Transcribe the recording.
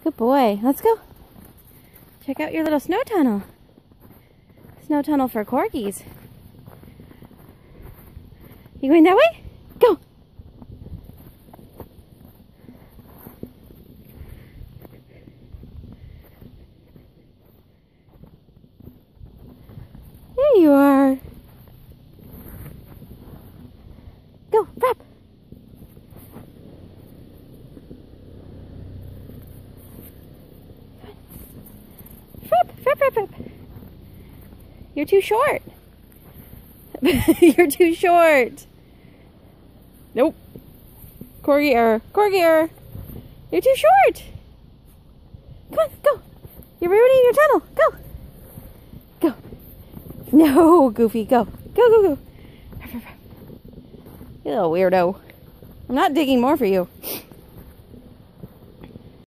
Good boy. Let's go. Check out your little snow tunnel. Snow tunnel for corgis. You going that way? Go. There you are. Go, Frap. Frap. You're too short. You're too short. Nope. Corgi error. Corgi error. You're too short. Come on, go. You're ruining your tunnel. Go. Go. No, Goofy, go. Go. You little weirdo. I'm not digging more for you.